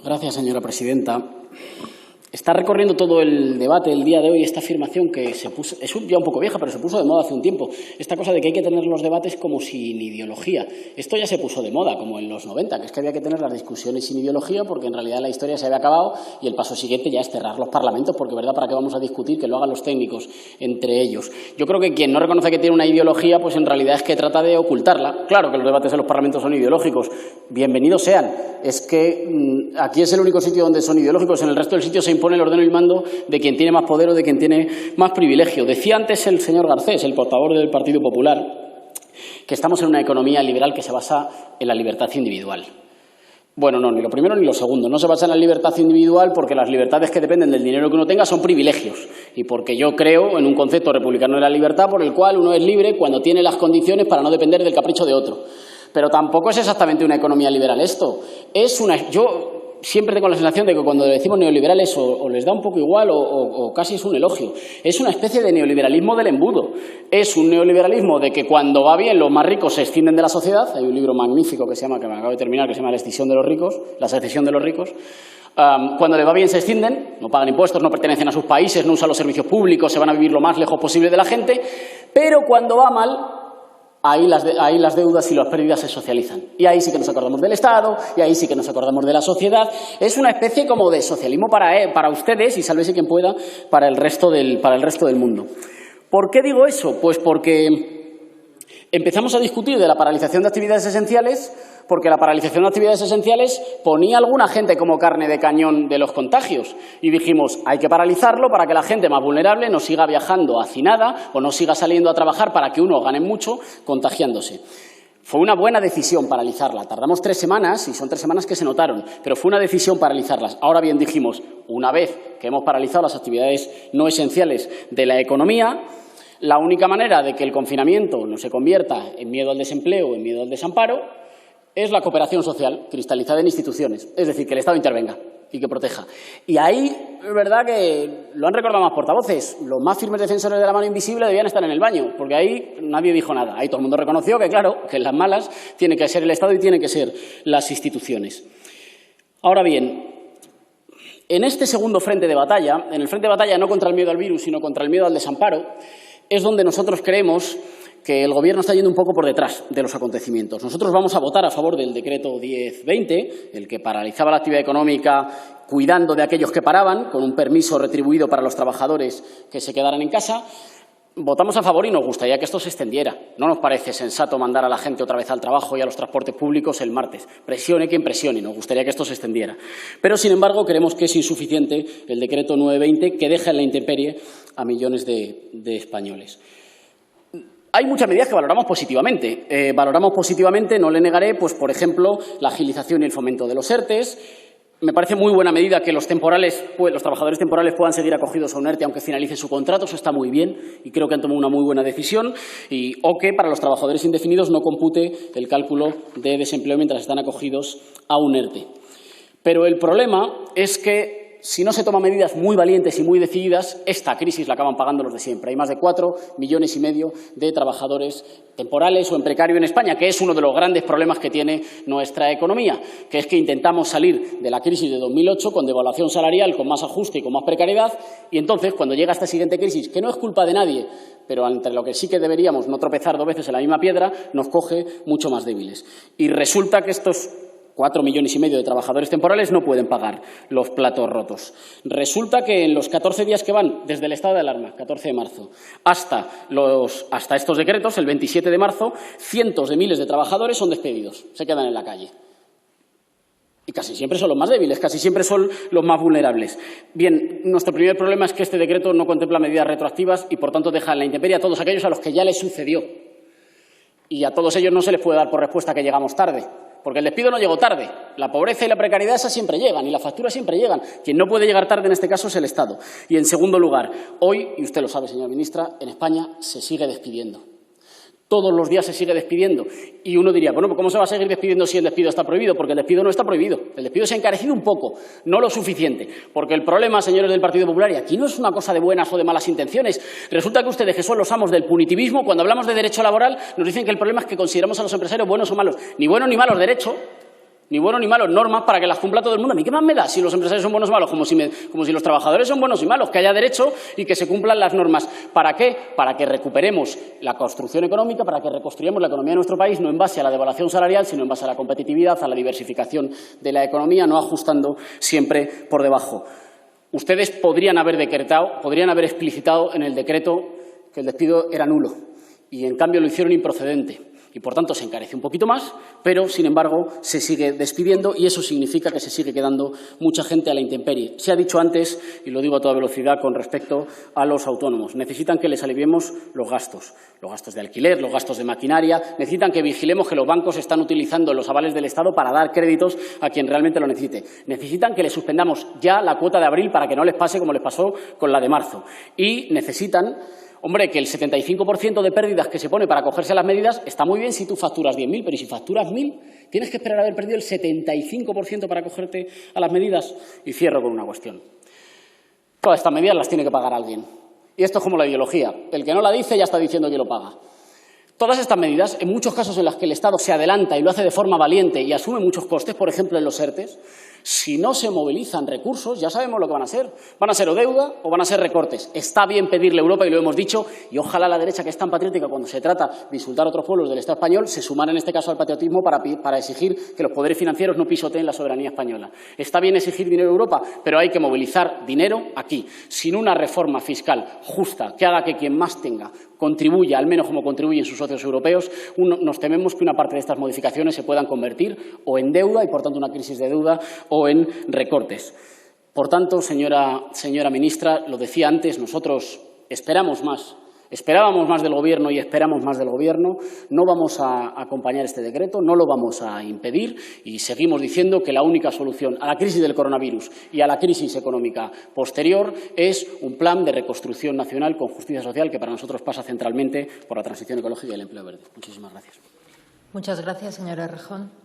Gracias, señora presidenta. Está recorriendo todo el debate el día de hoy esta afirmación que es ya un poco vieja, pero se puso de moda hace un tiempo. Esta cosa de que hay que tener los debates como sin ideología. Esto ya se puso de moda, como en los 90, que es que había que tener las discusiones sin ideología porque en realidad la historia se había acabado y el paso siguiente ya es cerrar los parlamentos porque, ¿verdad?, ¿para qué vamos a discutir? Que lo hagan los técnicos entre ellos. Yo creo que quien no reconoce que tiene una ideología, pues en realidad es que trata de ocultarla. Claro que los debates en los parlamentos son ideológicos. Bienvenidos sean. Es que aquí es el único sitio donde son ideológicos. En el resto del sitio se impone el ordeno y el mando de quien tiene más poder o de quien tiene más privilegio. Decía antes el señor Garcés, el portavoz del Partido Popular, que estamos en una economía liberal que se basa en la libertad individual. Bueno, no, ni lo primero ni lo segundo. No se basa en la libertad individual porque las libertades que dependen del dinero que uno tenga son privilegios y porque yo creo en un concepto republicano de la libertad por el cual uno es libre cuando tiene las condiciones para no depender del capricho de otro. Pero tampoco es exactamente una economía liberal esto. Yo siempre tengo la sensación de que cuando decimos neoliberales o les da un poco igual o casi es un elogio. Es una especie de neoliberalismo del embudo. Es un neoliberalismo de que cuando va bien los más ricos se escinden de la sociedad. Hay un libro magnífico que me acabo de terminar, que se llama La secesión de los ricos. Cuando le va bien se escinden, no pagan impuestos, no pertenecen a sus países, no usan los servicios públicos, se van a vivir lo más lejos posible de la gente. Pero cuando va mal, ahí las deudas y las pérdidas se socializan. Y ahí sí que nos acordamos del Estado, y ahí sí que nos acordamos de la sociedad. Es una especie como de socialismo para ustedes y sálvese quien pueda para el resto del mundo. ¿Por qué digo eso? Pues porque empezamos a discutir de la paralización de actividades esenciales porque la paralización de actividades esenciales ponía a alguna gente como carne de cañón de los contagios. Y dijimos, hay que paralizarlo para que la gente más vulnerable no siga viajando hacinada o no siga saliendo a trabajar para que uno gane mucho contagiándose. Fue una buena decisión paralizarla. Tardamos 3 semanas y son 3 semanas que se notaron, pero fue una decisión paralizarlas. Ahora bien, dijimos, una vez que hemos paralizado las actividades no esenciales de la economía, la única manera de que el confinamiento no se convierta en miedo al desempleo o en miedo al desamparo es la cooperación social cristalizada en instituciones, es decir, que el Estado intervenga y que proteja. Y ahí es verdad que lo han recordado más portavoces, los más firmes defensores de la mano invisible debían estar en el baño, porque ahí nadie dijo nada. Ahí todo el mundo reconoció que, claro, que en las malas tiene que ser el Estado y tiene que ser las instituciones. Ahora bien, en este segundo frente de batalla, en el frente de batalla no contra el miedo al virus, sino contra el miedo al desamparo, es donde nosotros creemos que el Gobierno está yendo un poco por detrás de los acontecimientos. Nosotros vamos a votar a favor del decreto 1020, el que paralizaba la actividad económica cuidando de aquellos que paraban, con un permiso retribuido para los trabajadores que se quedaran en casa. Votamos a favor y nos gustaría que esto se extendiera. No nos parece sensato mandar a la gente otra vez al trabajo y a los transportes públicos el martes. Presione quien presione, nos gustaría que esto se extendiera. Pero, sin embargo, creemos que es insuficiente el decreto 920 que deja en la intemperie a millones de españoles. Hay muchas medidas que valoramos positivamente. No le negaré, pues, por ejemplo, la agilización y el fomento de los ERTEs. Me parece muy buena medida que los trabajadores temporales puedan seguir acogidos a un ERTE aunque finalice su contrato. Eso está muy bien y creo que han tomado una muy buena decisión. O que para los trabajadores indefinidos no compute el cálculo de desempleo mientras están acogidos a un ERTE. Pero el problema es que si no se toman medidas muy valientes y muy decididas, esta crisis la acaban pagando los de siempre. Hay más de 4,5 millones de trabajadores temporales o en precario en España, que es uno de los grandes problemas que tiene nuestra economía, que es que intentamos salir de la crisis de 2008 con devaluación salarial, con más ajuste y con más precariedad, y entonces, cuando llega esta siguiente crisis, que no es culpa de nadie, pero entre lo que sí que deberíamos no tropezar 2 veces en la misma piedra, nos coge mucho más débiles. Y resulta que estos 4,5 millones de trabajadores temporales no pueden pagar los platos rotos. Resulta que en los 14 días que van desde el estado de alarma, 14 de marzo, hasta estos decretos, el 27 de marzo, cientos de miles de trabajadores son despedidos, se quedan en la calle. Y casi siempre son los más débiles, casi siempre son los más vulnerables. Bien, nuestro primer problema es que este decreto no contempla medidas retroactivas y, por tanto, deja en la intemperie a todos aquellos a los que ya les sucedió. Y a todos ellos no se les puede dar por respuesta que llegamos tarde. Porque el despido no llegó tarde. La pobreza y la precariedad esas siempre llegan y las facturas siempre llegan. Quien no puede llegar tarde en este caso es el Estado. Y en segundo lugar, hoy, y usted lo sabe, señora ministra, en España se sigue despidiendo. Todos los días se sigue despidiendo. Y uno diría, bueno, ¿cómo se va a seguir despidiendo si el despido está prohibido? Porque el despido no está prohibido. El despido se ha encarecido un poco, no lo suficiente. Porque el problema, señores del Partido Popular, y aquí no es una cosa de buenas o de malas intenciones, resulta que ustedes, que son los amos del punitivismo, cuando hablamos de derecho laboral, nos dicen que el problema es que consideramos a los empresarios buenos o malos. Ni buenos ni malos, derecho. Ni buenos ni malos, normas para que las cumpla todo el mundo. ¿A mí qué más me da si los empresarios son buenos o malos? Como si los trabajadores son buenos y malos, que haya derecho y que se cumplan las normas. ¿Para qué? Para que recuperemos la construcción económica, para que reconstruyamos la economía de nuestro país, no en base a la devaluación salarial, sino en base a la competitividad, a la diversificación de la economía, no ajustando siempre por debajo. Ustedes podrían haber decretado, podrían haber explicitado en el decreto que el despido era nulo y, en cambio, lo hicieron improcedente. Y, por tanto, se encarece un poquito más, pero, sin embargo, se sigue despidiendo y eso significa que se sigue quedando mucha gente a la intemperie. Se ha dicho antes, y lo digo a toda velocidad con respecto a los autónomos, necesitan que les aliviemos los gastos de alquiler, los gastos de maquinaria, necesitan que vigilemos que los bancos están utilizando los avales del Estado para dar créditos a quien realmente lo necesite. Necesitan que les suspendamos ya la cuota de abril para que no les pase como les pasó con la de marzo. Y necesitan, hombre, que el 75% de pérdidas que se pone para acogerse a las medidas está muy bien si tú facturas 10.000, pero si facturas 1.000, tienes que esperar a haber perdido el 75% para acogerte a las medidas. Y cierro con una cuestión. Todas estas medidas las tiene que pagar alguien. Y esto es como la ideología. El que no la dice ya está diciendo que lo paga. Todas estas medidas, en muchos casos en las que el Estado se adelanta y lo hace de forma valiente y asume muchos costes, por ejemplo en los ERTEs, si no se movilizan recursos, ya sabemos lo que van a ser. Van a ser o deuda o van a ser recortes. Está bien pedirle a Europa, y lo hemos dicho, y ojalá la derecha, que es tan patriótica cuando se trata de insultar a otros pueblos del Estado español, se sumara en este caso al patriotismo para exigir que los poderes financieros no pisoteen la soberanía española. Está bien exigir dinero a Europa, pero hay que movilizar dinero aquí. Sin una reforma fiscal justa que haga que quien más tenga contribuya, al menos como contribuyen sus socios europeos, nos tememos que una parte de estas modificaciones se puedan convertir o en deuda y, por tanto, una crisis de deuda o en recortes. Por tanto, señora ministra, lo decía antes, nosotros esperábamos más del Gobierno y esperamos más del Gobierno. No vamos a acompañar este decreto, no lo vamos a impedir y seguimos diciendo que la única solución a la crisis del coronavirus y a la crisis económica posterior es un plan de reconstrucción nacional con justicia social que para nosotros pasa centralmente por la transición ecológica y el empleo verde. Muchísimas gracias. Muchas gracias, señora Errejón.